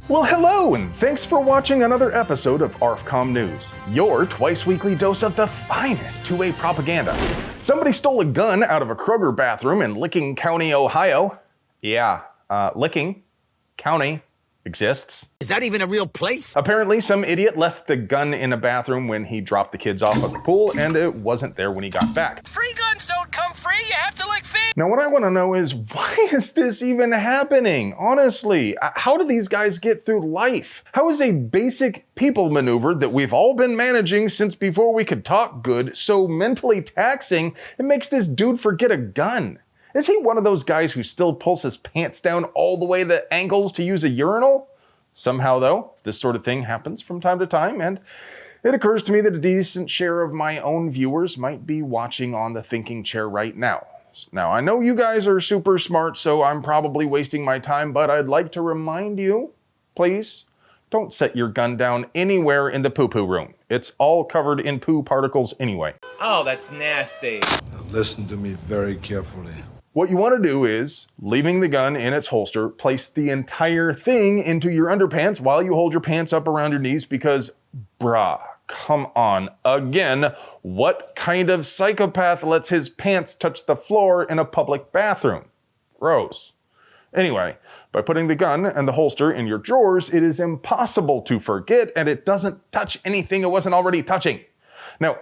Well, hello, and thanks for watching another episode of ARFCOM News, your twice-weekly dose of the finest two-way propaganda. Somebody stole a gun out of a Kroger bathroom in Licking County, Ohio. Yeah, Licking County exists. Is that even a real place? Apparently, some idiot left the gun in a bathroom when he dropped the kids off at the pool, and it wasn't there when he got back. Free guns don't come free, you have to lick feet! Now, what I want to know is, why is this even happening? Honestly, how do these guys get through life? How is a basic people maneuver that we've all been managing since before we could talk good so mentally taxing it makes this dude forget a gun? Is he one of those guys who still pulls his pants down all the way the ankles to use a urinal? Somehow, though, this sort of thing happens from time to time, and it occurs to me that a decent share of my own viewers might be watching on the thinking chair right now. Now, I know you guys are super smart, so I'm probably wasting my time, but I'd like to remind you, please, don't set your gun down anywhere in the poo-poo room. It's all covered in poo particles anyway. Oh, that's nasty. Now listen to me very carefully. What you want to do is, leaving the gun in its holster, place the entire thing into your underpants while you hold your pants up around your knees because, brah, come on, again, what kind of psychopath lets his pants touch the floor in a public bathroom? Gross. Anyway, by putting the gun and the holster in your drawers, it is impossible to forget, and it doesn't touch anything it wasn't already touching. Now,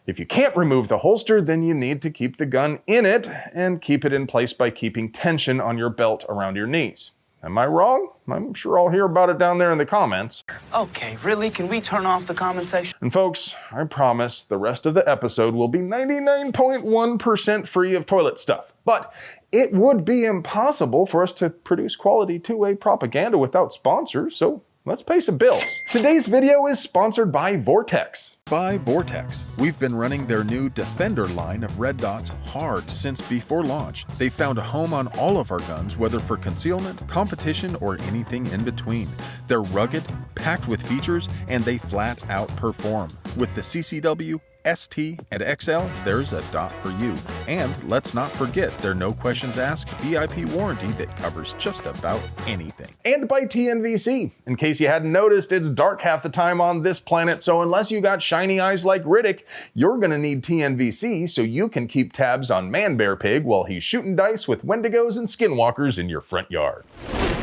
if you can't remove the holster, then you need to keep the gun in it and keep it in place by keeping tension on your belt around your knees. Am I wrong? I'm sure I'll hear about it down there in the comments. Okay, really? Can we turn off the comment section? And folks, I promise the rest of the episode will be 99.1% free of toilet stuff. But it would be impossible for us to produce quality two-way propaganda without sponsors, so let's pay some bills. Today's video is sponsored by Vortex. By Vortex. We've been running their new Defender line of red dots hard since before launch. They found a home on all of our guns, whether for concealment, competition, or anything in between. They're rugged, packed with features, and they flat out perform. With the CCW, ST, and XL, there's a dot for you. And let's not forget their no questions asked VIP warranty that covers just about anything. And by TNVC. In case you hadn't noticed, it's dark half the time on this planet, so unless you got shiny eyes like Riddick, you're gonna need TNVC so you can keep tabs on Man Bear Pig while he's shooting dice with Wendigos and Skinwalkers in your front yard.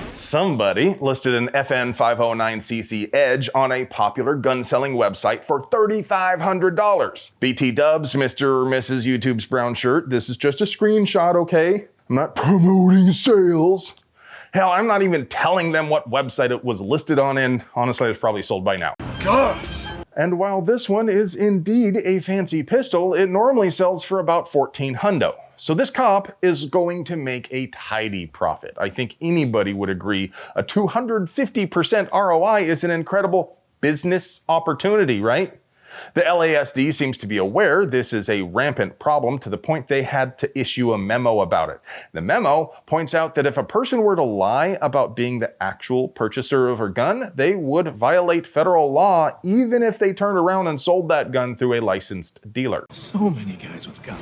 Somebody listed an FN509cc Edge on a popular gun-selling website for $3,500. BT dubs, Mr. or Mrs. YouTube's brown shirt. This is just a screenshot, okay? I'm not promoting sales. Hell, I'm not even telling them what website it was listed on, and honestly, it's probably sold by now. Gosh! And while this one is indeed a fancy pistol, it normally sells for about $1,400. So this cop is going to make a tidy profit. I think anybody would agree a 250% ROI is an incredible business opportunity, right? The LASD seems to be aware this is a rampant problem to the point they had to issue a memo about it. The memo points out that if a person were to lie about being the actual purchaser of a gun, they would violate federal law even if they turned around and sold that gun through a licensed dealer. So many guys with guns.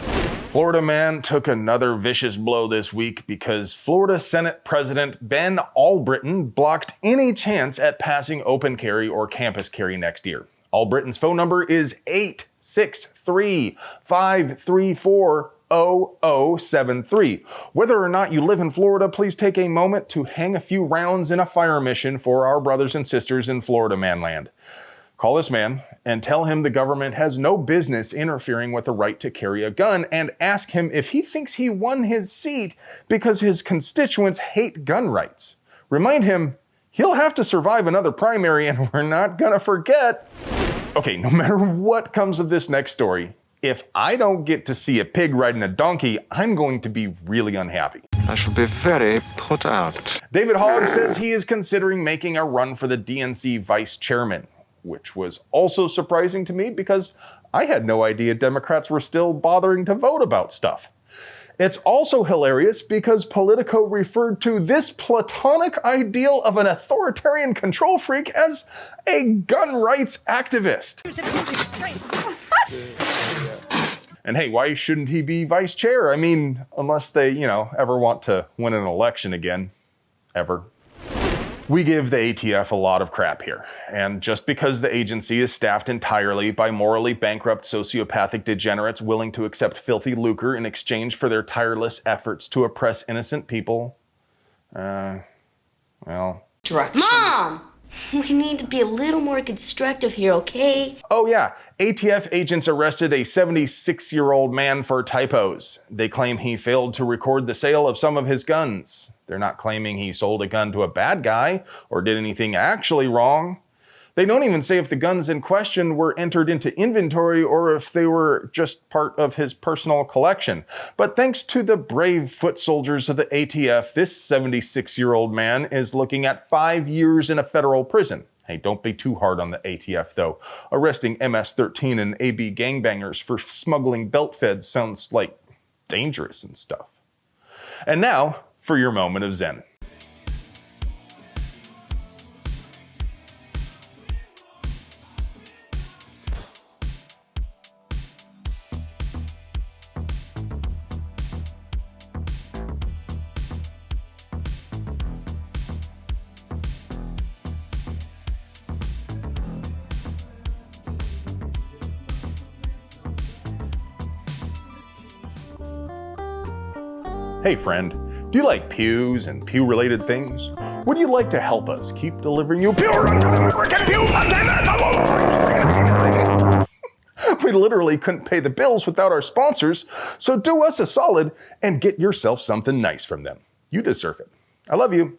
Florida man took another vicious blow this week because Florida Senate President Ben Albritton blocked any chance at passing open carry or campus carry next year. Albritton's phone number is 863-534-0073. Whether or not you live in Florida, please take a moment to hang a few rounds in a fire mission for our brothers and sisters in Florida manland. Call this man and tell him the government has no business interfering with the right to carry a gun, and ask him if he thinks he won his seat because his constituents hate gun rights. Remind him he'll have to survive another primary, and we're not gonna forget. Okay, no matter what comes of this next story, if I don't get to see a pig riding a donkey, I'm going to be really unhappy. I shall be very put out. David Hogg says he is considering making a run for the DNC vice chairman, which was also surprising to me because I had no idea Democrats were still bothering to vote about stuff. It's also hilarious because Politico referred to this platonic ideal of an authoritarian control freak as a gun rights activist. And hey, why shouldn't he be vice chair? I mean, unless they, ever want to win an election again. Ever. We give the ATF a lot of crap here, and just because the agency is staffed entirely by morally bankrupt sociopathic degenerates willing to accept filthy lucre in exchange for their tireless efforts to oppress innocent people, well... Mom! We need to be a little more constructive here, okay? Oh yeah, ATF agents arrested a 76-year-old man for typos. They claim he failed to record the sale of some of his guns. They're not claiming he sold a gun to a bad guy or did anything actually wrong. They don't even say if the guns in question were entered into inventory or if they were just part of his personal collection. But thanks to the brave foot soldiers of the ATF, this 76-year-old man is looking at 5 years in a federal prison. Hey, don't be too hard on the ATF though. Arresting MS-13 and AB gangbangers for smuggling belt feds sounds like dangerous and stuff. And now, for your moment of zen. Hey friend, do you like pews and pew-related things? Would you like to help us keep delivering you pew? We literally couldn't pay the bills without our sponsors, so do us a solid and get yourself something nice from them. You deserve it. I love you.